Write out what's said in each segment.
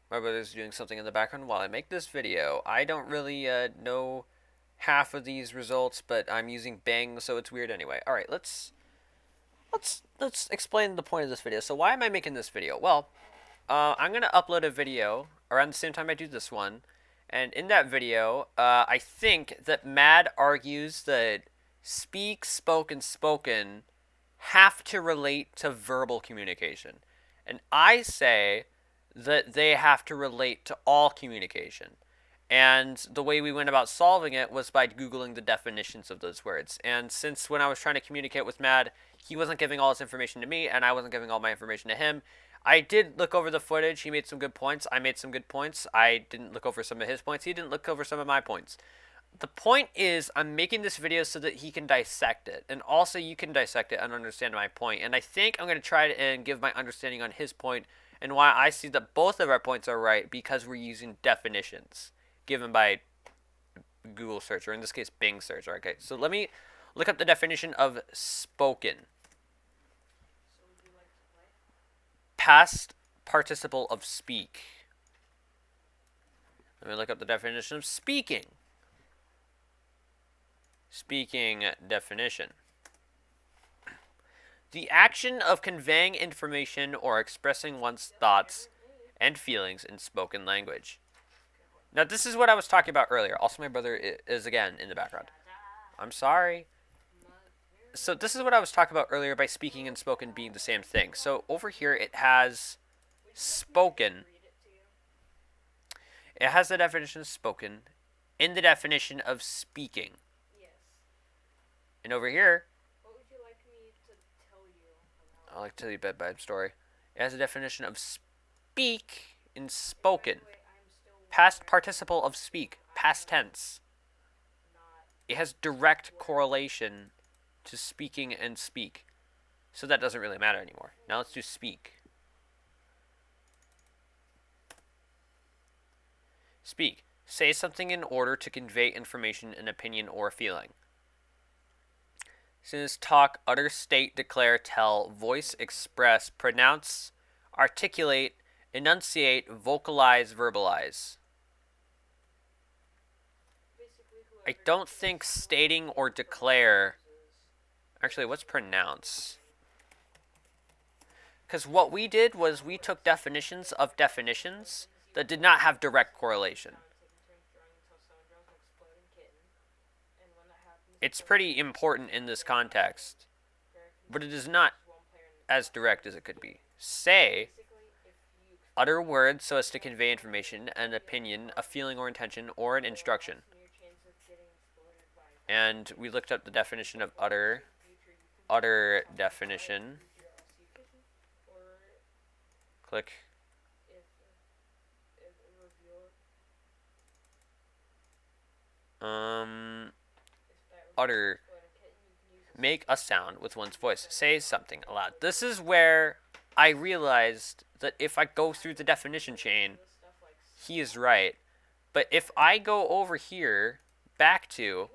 My brother's doing something in the background while I make this video. I don't really know half of these results, but I'm using Bing, so it's weird anyway. All right, let's explain the point of this video. So why am I making this video? Well, I'm gonna upload a video around the same time I do this one, and in that video, I think that Mad argues that speak, spoke, and spoken have to relate to verbal communication, and I say that they have to relate to all communication. And the way we went about solving it was by Googling the definitions of those words. And since when I was trying to communicate with Mad, he wasn't giving all his information to me, and I wasn't giving all my information to him, I did look over the footage. He made some good points. I made some good points. I didn't look over some of his points. He didn't look over some of my points. The point is, I'm making this video so that he can dissect it, and also you can dissect it and understand my point. And I think I'm going to try and give my understanding on his point and why I see that both of our points are right because we're using definitions given by Google search, or in this case, Bing search. Okay, so let me look up the definition of spoken. Past participle of speak. Let me look up the definition of speaking. Speaking definition. The action of conveying information or expressing one's thoughts and feelings in spoken language. Now, this is what I was talking about earlier. Also, my brother is again in the background. I'm sorry. So this is what I was talking about earlier by speaking and spoken being the same thing. So over here it has spoken. It has the definition of spoken in the definition of speaking. And over here, What would you like me to tell you about? I'll like to tell you a bedtime story. It has a definition of speak in spoken. Past participle of speak, past tense. It has direct correlation to speaking and speak. So that doesn't really matter anymore. Now let's do speak. Speak. Say something in order to convey information, an opinion, or a feeling. Since talk, utter, state, declare, tell, voice, express, pronounce, articulate, enunciate, vocalize, verbalize. I don't think stating or declare. Actually, what's pronounce? Because what we did was we took definitions of definitions that did not have direct correlation. It's pretty important in this context, but it is not as direct as it could be. Say, utter words so as to convey information, an opinion, a feeling or intention, or an instruction. And we looked up the definition of utter. Utter definition. Click. Utter. Make a sound with one's voice. Say something aloud. This is where I realized that if I go through the definition chain, he is right. But if I go over here, back to...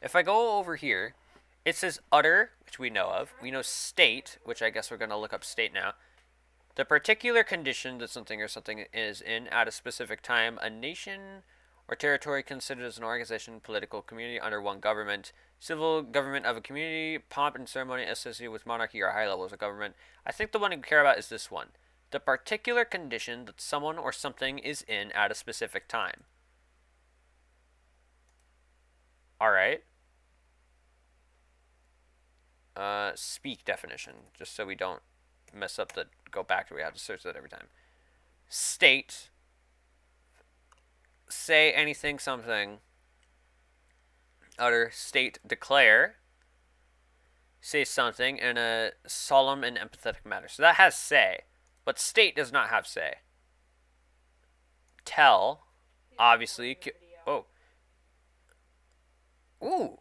If I go over here, it says utter, which we know of. We know state, which I guess we're going to look up state now. The particular condition that something or something is in at a specific time, a nation or territory considered as an organization, political community under one government, civil government of a community, pomp and ceremony associated with monarchy or high levels of government. I think the one we care about is this one. The particular condition that someone or something is in at a specific time. Alright. Speak definition, just so we don't mess up the go back to we have to search that every time. State. Say anything, something. Utter, state, declare. Say something in a solemn and empathetic manner. So that has say, but state does not have say. Tell, obviously. Oh. Ooh.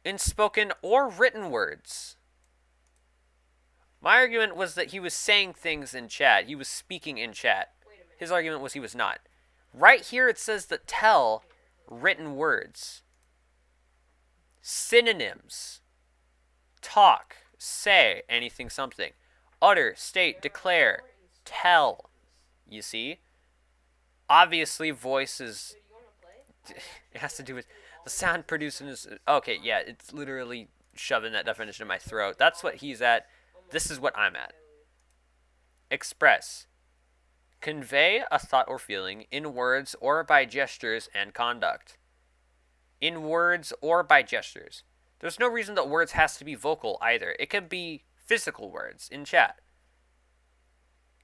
In spoken or written words. My argument was that he was saying things in chat. He was speaking in chat. His argument was he was not. Right here it says that tell written words. Synonyms: talk, say, anything, something. Utter, state, declare, tell. You see? Obviously, voice is. It has to do with the sound produced in his. Okay, yeah, it's literally shoving that definition in my throat. That's what he's at. This is what I'm at. Express: convey a thought or feeling in words or by gestures and conduct. In words or by gestures. There's no reason that words has to be vocal either. It can be physical words in chat.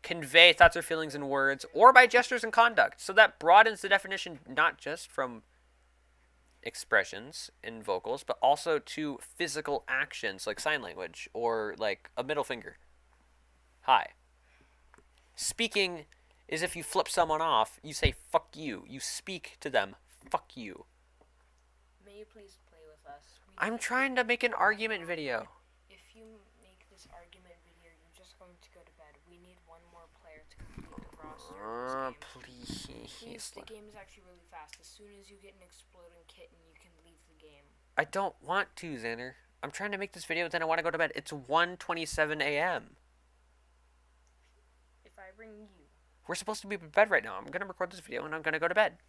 Convey thoughts or feelings in words or by gestures and conduct. So that broadens the definition not just from expressions in vocals, but also to physical actions like sign language or like a middle finger. Hi. Speaking is if you flip someone off, you say fuck you. You speak to them. Fuck you. May you please play with us? I'm trying to make an argument video. If you make this argument video, you're just going to go to bed. We need one more player to complete the roster of this game. Please. The game is actually really fast. As soon as you get an exploding kitten, you can leave the game. I don't want to, Xander. I'm trying to make this video, then I want to go to bed. It's 1:27 a.m. If I ring you. We're supposed to be in bed right now. I'm going to record this video and I'm going to go to bed.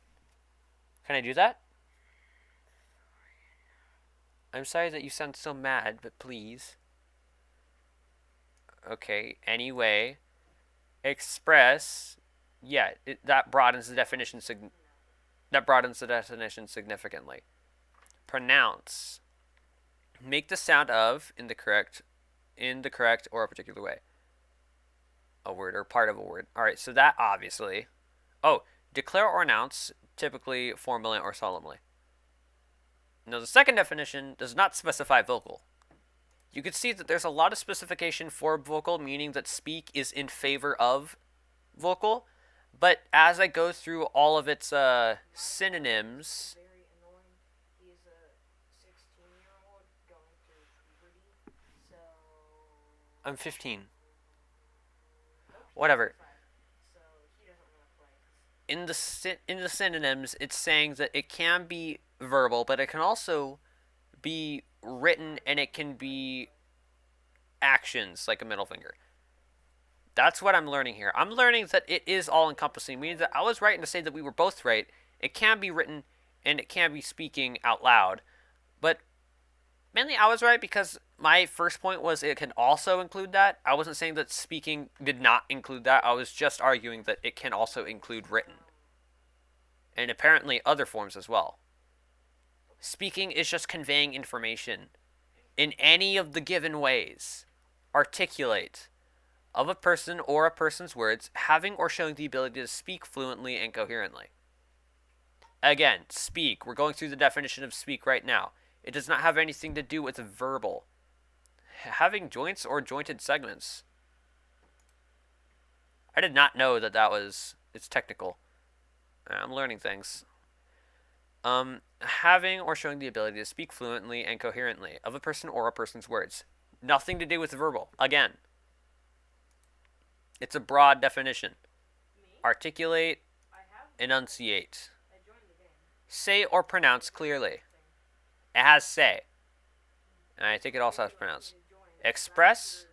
Can I do that? I'm sorry that you sound so mad, but please. Okay, anyway. Express. Yeah, that broadens the definition significantly. Pronounce. Make the sound of in the correct or a particular way. A word or part of a word. Alright, so that obviously. Oh, declare or announce, typically formally or solemnly. Now, the second definition does not specify vocal. You can see that there's a lot of specification for vocal, meaning that speak is in favor of vocal. But as I go through all of its synonyms. Very annoying. He's a 16-year-old going through puberty, so. I'm 15. Whatever. So he doesn't want to play. In the synonyms, it's saying that it can be verbal, but it can also be written and it can be actions like a middle finger. That's what I'm learning here. I'm learning that it is all encompassing, meaning that I was right to say that we were both right. It can be written and it can be speaking out loud. But mainly I was right because my first point was it can also include that. I wasn't saying that speaking did not include that. I was just arguing that it can also include written. And apparently other forms as well. Speaking is just conveying information in any of the given ways. Articulate. Of a person or a person's words, having or showing the ability to speak fluently and coherently. Again, speak. We're going through the definition of speak right now. It does not have anything to do with verbal. Having joints or jointed segments. I did not know that it's technical. I'm learning things. Having or showing the ability to speak fluently and coherently of a person or a person's words. Nothing to do with verbal. Again. It's a broad definition. Articulate, enunciate. Say or pronounce clearly. It has say. And I think it also has pronounce. Express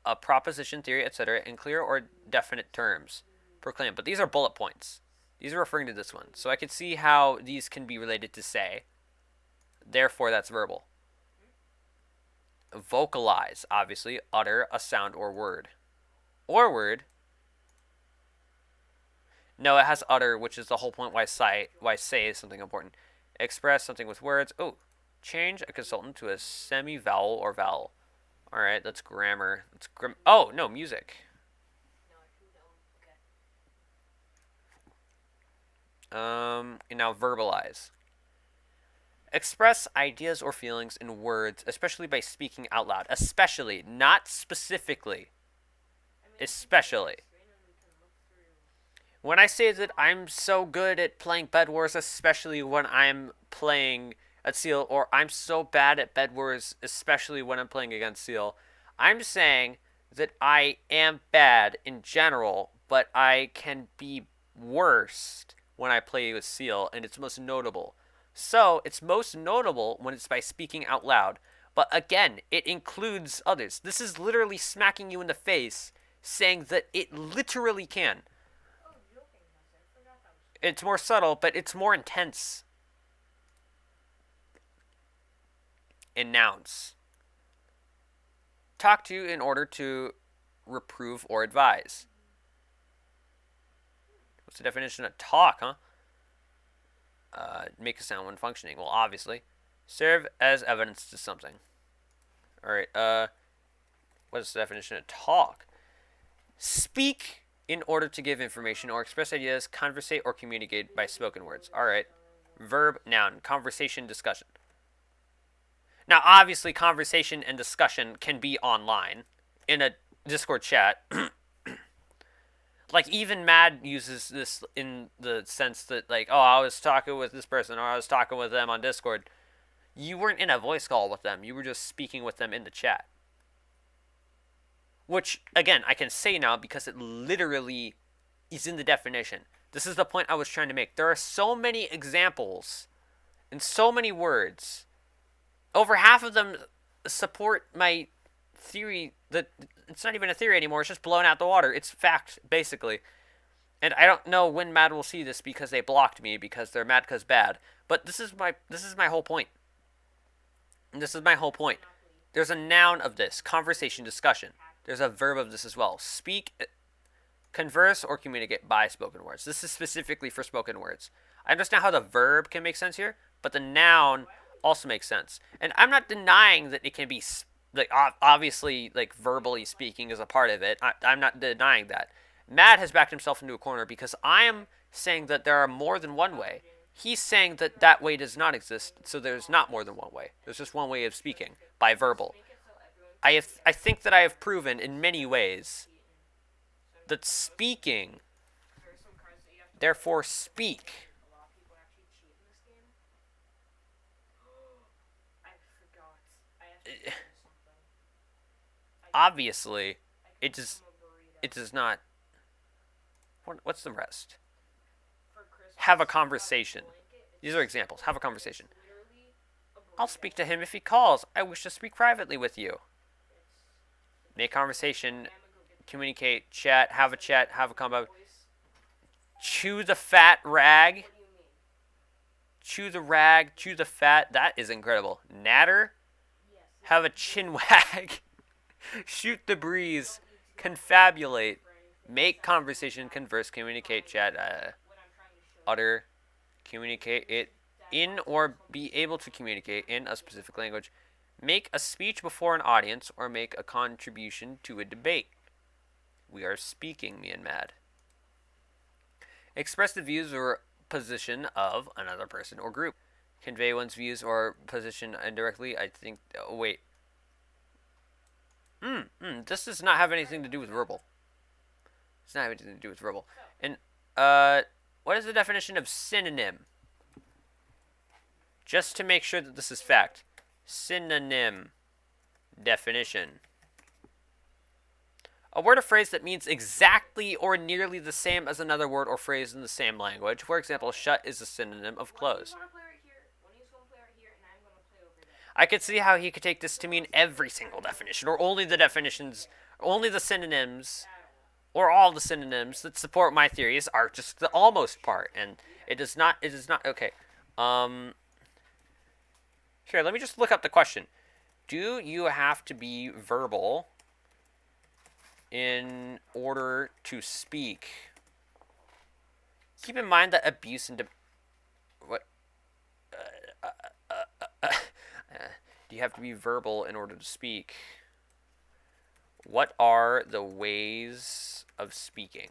a proposition, theory, etc. in clear or definite terms. Proclaim. But these are bullet points. These are referring to this one. So I could see how these can be related to say. Therefore, that's verbal. Vocalize, obviously, utter a sound or word. Or word. No, it has utter, which is the whole point why say is something important. Express something with words. Oh, change a consonant to a semi-vowel or vowel. Alright, that's grammar. Oh, no, music. And now verbalize. Express ideas or feelings in words, especially by speaking out loud. Especially, not specifically. Especially. When I say that I'm so good at playing Bed Wars, especially when I'm playing at Seal, or I'm so bad at Bed Wars, especially when I'm playing against Seal, I'm saying that I am bad in general, but I can be worse when I play with Seal, and it's most notable. So it's most notable when it's by speaking out loud. But again, it includes others. This is literally smacking you in the face, saying that it literally can. It's more subtle, but it's more intense in nouns. Talk to in order to reprove or advise. What's the definition of talk, huh? Make a sound when functioning. Well, obviously. Serve as evidence to something. Alright, what's the definition of talk? Speak in order to give information or express ideas, conversate or communicate by spoken words. Alright. Verb, noun, conversation, discussion. Now, obviously, conversation and discussion can be online in a Discord chat. Like, even Mad uses this in the sense that, like, oh, I was talking with this person, or I was talking with them on Discord. You weren't in a voice call with them. You were just speaking with them in the chat. Which, again, I can say now because it literally is in the definition. This is the point I was trying to make. There are so many examples and so many words. Over half of them support my theory that it's not even a theory anymore. It's just blown out the water. It's fact, basically. And I don't know when Mad will see this because they blocked me because they're mad because bad. But this is my whole point. This is my whole point. There's a noun of this, conversation, discussion. There's a verb of this as well. Speak, converse, or communicate by spoken words. This is specifically for spoken words. I understand how the verb can make sense here, but the noun also makes sense. And I'm not denying that it can be, like, obviously, like, verbally speaking is a part of it. I'm not denying that. Matt has backed himself into a corner because I am saying that there are more than one way. He's saying that that way does not exist, so there's not more than one way. There's just one way of speaking, by verbal. I think that I have proven in many ways that speaking, therefore speak. Obviously, it does not. What's the rest? Have a conversation. These are examples. Have a conversation. I'll speak to him if he calls. I wish to speak privately with you. Make conversation, communicate, chat, have a combo. Chew the fat rag. Chew the rag, chew the fat. That is incredible. Natter. Have a chin wag. Shoot the breeze. Confabulate. Make conversation, converse, communicate, chat, utter, communicate it in or be able to communicate in a specific language. Make a speech before an audience or make a contribution to a debate. We are speaking, me and Mad. Express the views or position of another person or group. Convey one's views or position indirectly. I think. Oh, wait. This does not have anything to do with verbal. It's not having anything to do with verbal. And what is the definition of synonym? Just to make sure that this is fact. Synonym definition. A word or phrase that means exactly or nearly the same as another word or phrase in the same language. For example, shut is a synonym of close. I could see how he could take this to mean every single definition, or only the definitions, only the synonyms, or all the synonyms that support my theories are just the almost part, and it is not, okay. Here, let me just look up the question. Do you have to be verbal in order to speak? Keep in mind that abuse and do you have to be verbal in order to speak? What are the ways of speaking?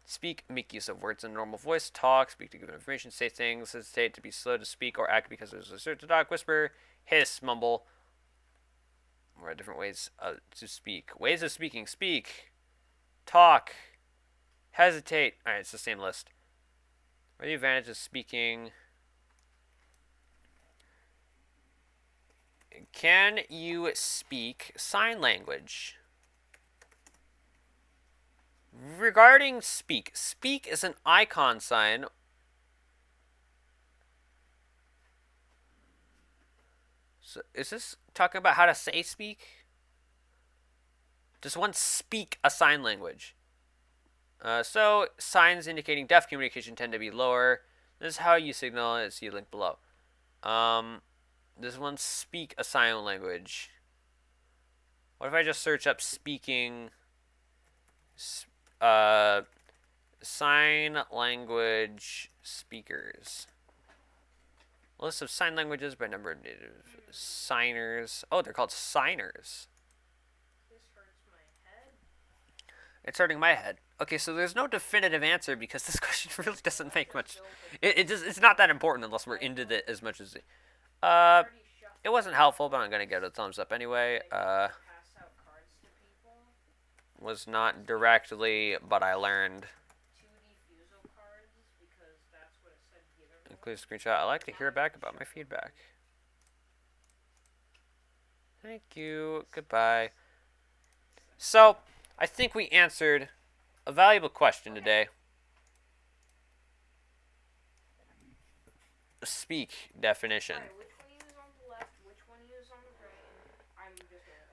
Speak, make use of words in normal voice, talk, speak to give information, say things, hesitate, to be slow to speak or act because there's a certain talk, whisper, hiss, mumble. What are different ways to speak? Ways of speaking: speak, talk, hesitate. Alright, it's the same list. What are the advantages of speaking? Can you speak sign language? Regarding speak, speak is an icon sign So, is this talking about how to say speak? Does one speak a sign language? So signs indicating deaf communication tend to be lower. This is how you signal it. See link below. Does one speak a sign language? What if I just search up speaking uh, sign language speakers? List of sign languages by number of native signers. Oh, they're called signers. This hurts my head. It's hurting my head. Okay, so there's no definitive answer because this question really doesn't make much. It's not that important unless we're into it as much as it. It wasn't helpful, but I'm gonna give it a thumbs up anyway. Was not directly, but I learned. Include a screenshot. I like to hear back about my feedback. Thank you. Goodbye. So, I think we answered a valuable question today. Speak definition.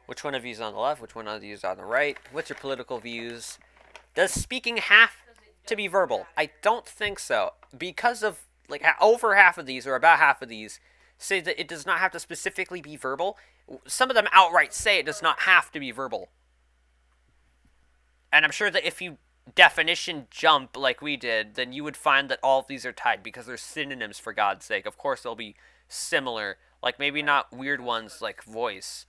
Which one of you is on the left? Which one of you is on the right? What's your political views? Does speaking have to be verbal? I don't think so. Because of, like, over half of these, or about half of these, say that it does not have to specifically be verbal. Some of them outright say it does not have to be verbal. And I'm sure that if you definition jump like we did, then you would find that all of these are tied because they're synonyms, for God's sake. Of course, they'll be similar. Like, maybe not weird ones like voice.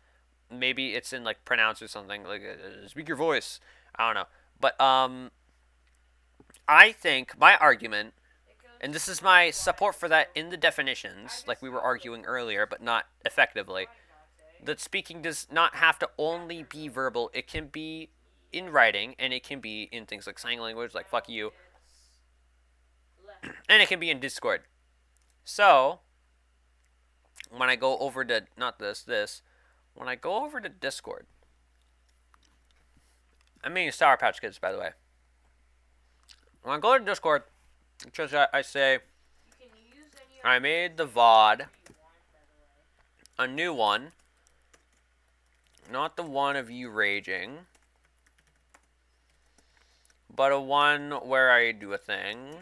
Maybe it's in, like, pronounce or something. Like, speak your voice. I don't know. But, I think my argument, and this is my support for that in the definitions, like we were arguing earlier, but not effectively, that speaking does not have to only be verbal. It can be in writing, and it can be in things like sign language, like fuck you, and it can be in Discord. So, when I go over to, not this, when I go over to Discord, I'm meaning Sour Patch Kids, by the way. When I go to Discord, I say, I made the VOD a new one, not the one of you raging, but a one where I do a thing.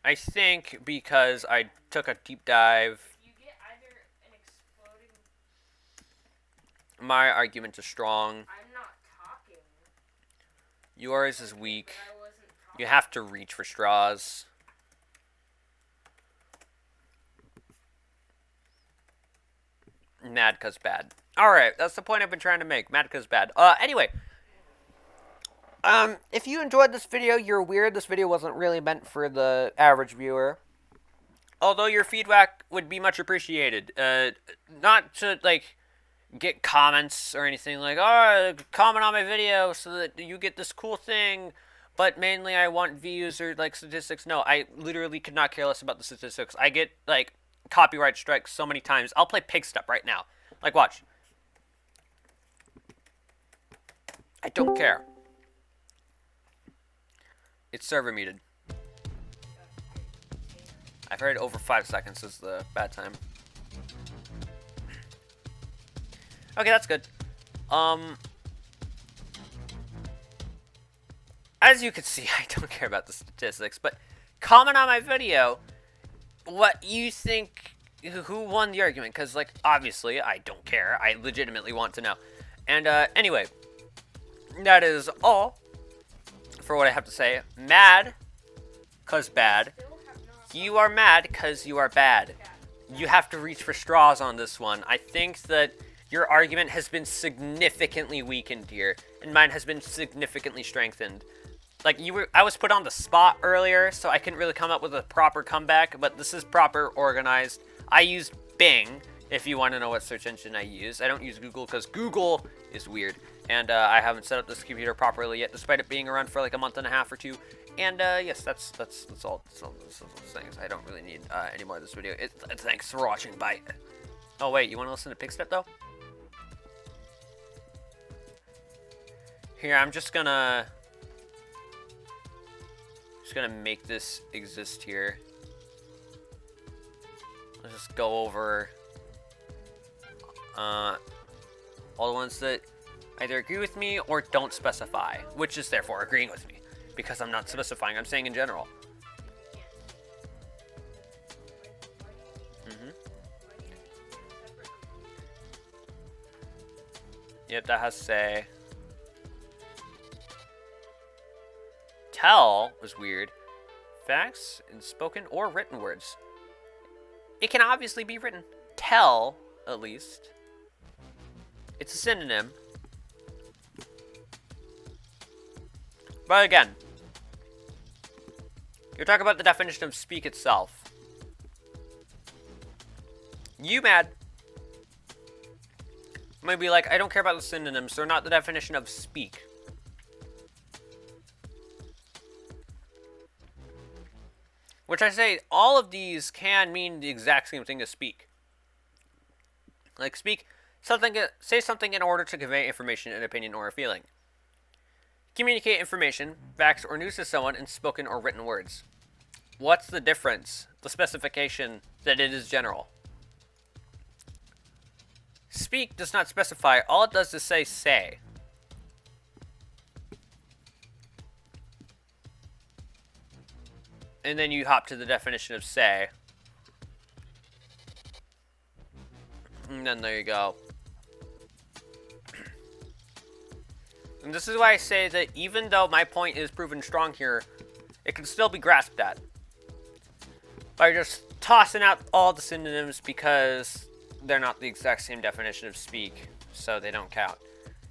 I think because I took a deep dive, my argument is strong. I'm not talking. Yours is weak. You have to reach for straws. Mad 'cause bad. Alright, that's the point I've been trying to make. Mad 'cause bad. Anyway. If you enjoyed this video, you're weird. This video wasn't really meant for the average viewer. Although your feedback would be much appreciated. Not to, like, get comments or anything like, oh, comment on my video so that you get this cool thing, but mainly I want views or, like, statistics. No, I literally could not care less about the statistics. I get, like, copyright strikes so many times. I'll play Pig Step right now. Like, watch. I don't care. It's server muted. I've heard over 5 seconds is the bad time. Okay, that's good. As you can see, I don't care about the statistics, but comment on my video what you think, who won the argument, because, like, obviously, I don't care. I legitimately want to know. And, anyway, that is all for what I have to say. Mad, 'cause bad. You are mad, 'cause you are bad. You have to reach for straws on this one. I think that your argument has been significantly weakened here, and mine has been significantly strengthened. Like, I was put on the spot earlier, so I couldn't really come up with a proper comeback, but this is proper, organized. I use Bing, if you want to know what search engine I use. I don't use Google, because Google is weird, and I haven't set up this computer properly yet, despite it being around for like a month and a half or two. And yes, that's all. That's all those things. I don't really need any more of this video. Thanks for watching. Bye. Oh wait, you want to listen to Pig Step though? Here, I'm just gonna make this exist here. Let's just go over all the ones that either agree with me or don't specify, which is therefore agreeing with me, because I'm not specifying, I'm saying in general. Yep, that has to say. Tell was weird. Facts in spoken or written words. It can obviously be written. Tell, at least. It's a synonym. But again, you're talking about the definition of speak itself. You mad? Might be like, I don't care about the synonyms, they're not the definition of speak. Which I say, all of these can mean the exact same thing as speak. Like speak something, say something in order to convey information, an opinion, or a feeling. Communicate information, facts, or news to someone in spoken or written words. What's the difference? The specification that it is general. Speak does not specify. All it does is say. And then you hop to the definition of say. And then there you go. And this is why I say that even though my point is proven strong here, it can still be grasped at. By just tossing out all the synonyms because they're not the exact same definition of speak, so they don't count.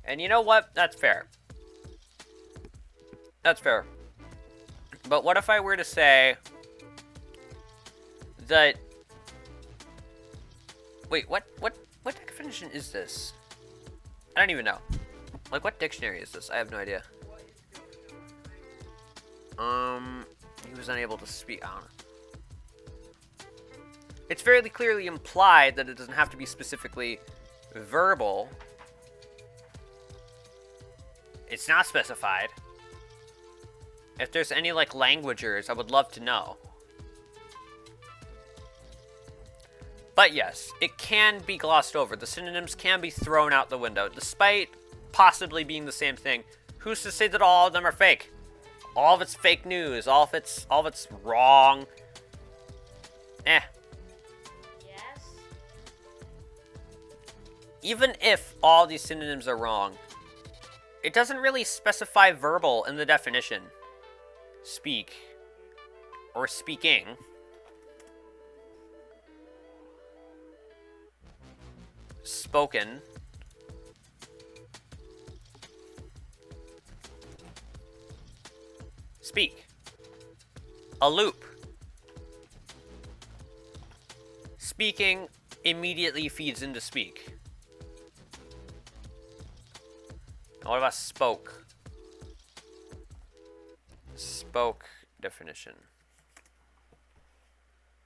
And you know what? That's fair. That's fair. But what if I were to say that... Wait, what definition is this? I don't even know. Like, what dictionary is this? I have no idea. He was unable to speak. I don't know. It's fairly clearly implied that it doesn't have to be specifically verbal. It's not specified. If there's any, like, languagers, I would love to know. But yes, it can be glossed over. The synonyms can be thrown out the window, despite possibly being the same thing. Who's to say that all of them are fake? All of it's fake news. All of it's wrong. Yes. Even if all these synonyms are wrong, it doesn't really specify verbal in the definition. Speak. Or speaking. Spoken. Speak. A loop. Speaking immediately feeds into speak. What about spoke? Spoke definition.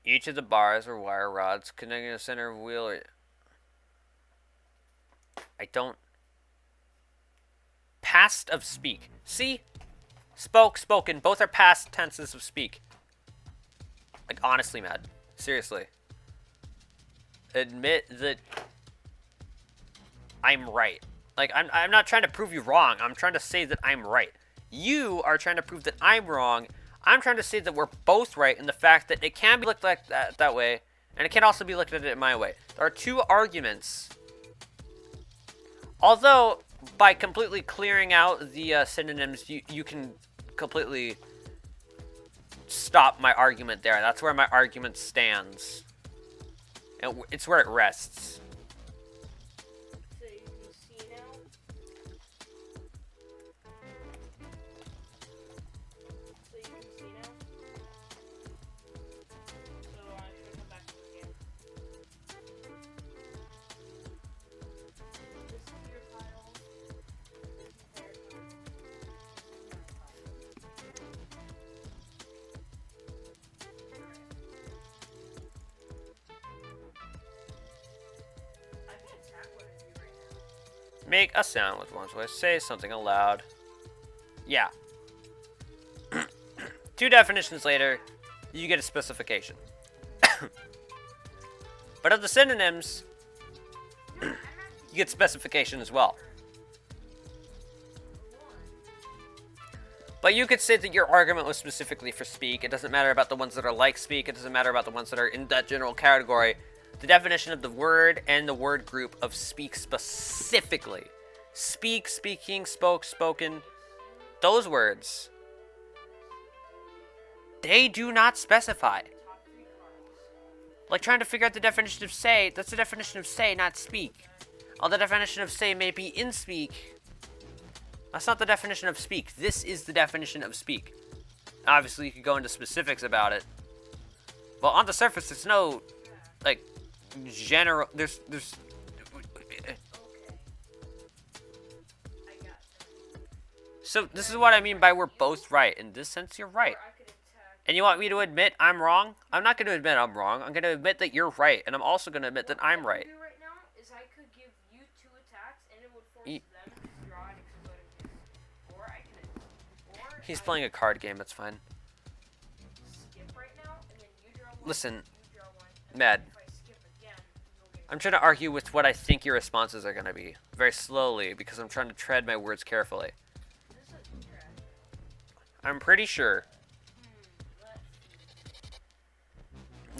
Each of the bars or wire rods connecting the center of wheel. I don't. Past of speak. See? Spoke, spoken. Both are past tenses of speak. Like, honestly, Matt. Seriously. Admit that I'm right. Like, I'm not trying to prove you wrong. I'm trying to say that I'm right. You are trying to prove that I'm wrong. I'm trying to say that we're both right in the fact that it can be looked like that way, and it can also be looked at it my way. There are two arguments. Although, by completely clearing out the synonyms, you can completely stop my argument there. That's where my argument stands. And it's where it rests. So you can see now? So you can see now? So I should come back to it again. This is your file. This is their file. I can attack one of you right now. Make a sound with one's voice. Say something aloud. Yeah. Two definitions later, you get a specification. But of the synonyms, you get specification as well. But you could say that your argument was specifically for speak. It doesn't matter about the ones that are like speak. It doesn't matter about the ones that are in that general category. The definition of the word and the word group of speak specifically. Speak, speaking, spoke, spoken. Those words, they do not specify. Like trying to figure out the definition of say, that's the definition of say, not speak. While the definition of say may be in speak, that's not the definition of speak. This is the definition of speak. Obviously, you could go into specifics about it. But on the surface, there's no, like, general, there's so this is what I mean by we're both right. In this sense, you're right. And you want me to admit I'm wrong? I'm not going to admit I'm wrong. I'm going to admit that you're right. And I'm also going to admit that I'm right. Right now is I could give you 2 attacks and it would force them to draw an exploded game. Or I can... He's playing a card game. That's fine. Skip right now and then you draw one. Listen, You draw one. And Mad. if I skip again, you'll get... I'm trying to argue with what I think your responses are going to be. Very slowly, because I'm trying to tread my words carefully. This is trash. I'm pretty sure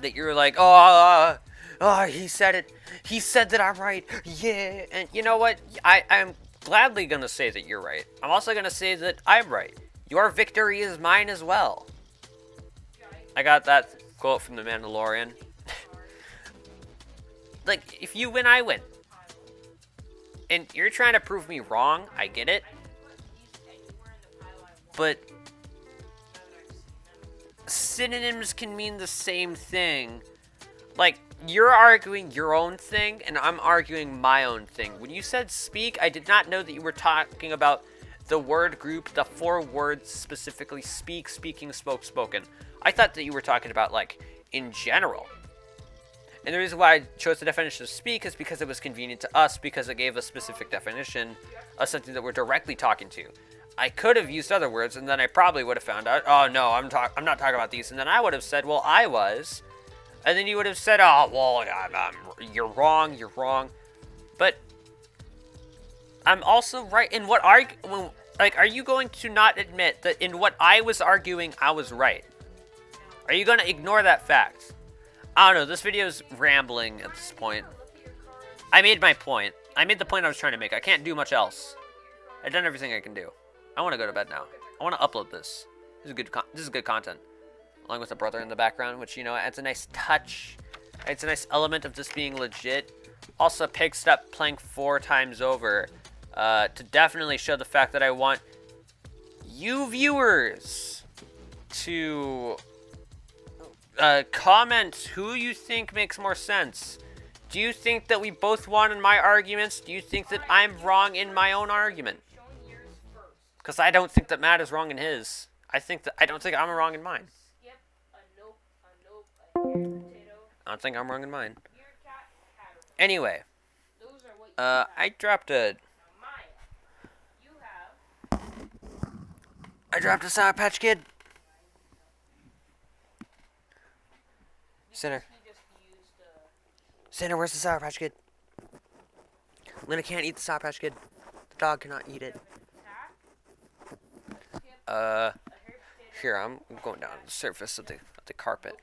that you're like, oh, he said it. He said that I'm right. Yeah. And you know what? I'm gladly going to say that you're right. I'm also going to say that I'm right. Your victory is mine as well. I got that quote from The Mandalorian. Like, if you win, I win. And you're trying to prove me wrong. I get it. But synonyms can mean the same thing. Like, you're arguing your own thing, and I'm arguing my own thing. When you said speak, I did not know that you were talking about the word group, the 4 words specifically, speak, speaking, spoke, spoken. I thought that you were talking about, like, in general. And the reason why I chose the definition of speak is because it was convenient to us, because it gave a specific definition of something that we're directly talking to. I could have used other words, and then I probably would have found out, oh, no, I'm not talking about these. And then I would have said, well, I was. And then you would have said, oh, well, you're wrong. But I'm also right in what are you going to not admit that in what I was arguing, I was right? Are you going to ignore that fact? I don't know. This video is rambling at this point. I made my point. I made the point I was trying to make. I can't do much else. I've done everything I can do. I want to go to bed now. I want to upload this. This is good content. Along with the brother in the background, which, you know, adds a nice touch. It's a nice element of this being legit. Also, picked up playing 4 times over to definitely show the fact that I want you viewers to comment who you think makes more sense. Do you think that we both won in my arguments? Do you think that I'm wrong in my own argument? Because I don't think that Matt is wrong in his. I don't think I'm wrong in mine. I don't think I'm wrong in mine. Anyway, I dropped a Sour Patch Kid. Sinner, where's the Sour Patch Kid? Lena can't eat the Sour Patch Kid. The dog cannot eat it. Here, I'm going down to the surface of the carpet.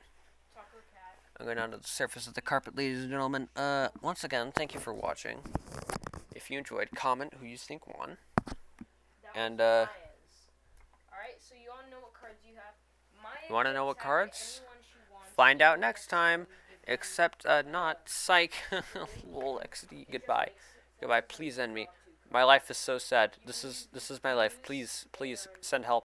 I'm going down to the surface of the carpet, ladies and gentlemen. Once again, thank you for watching. If you enjoyed, comment who you think won. And, Alright, so you want to know what cards you have? You want to know what cards? Find out next time. Except, not. Psych. Lol, XD. Goodbye. Goodbye. Please end me. My life is so sad. This is my life. Please send help.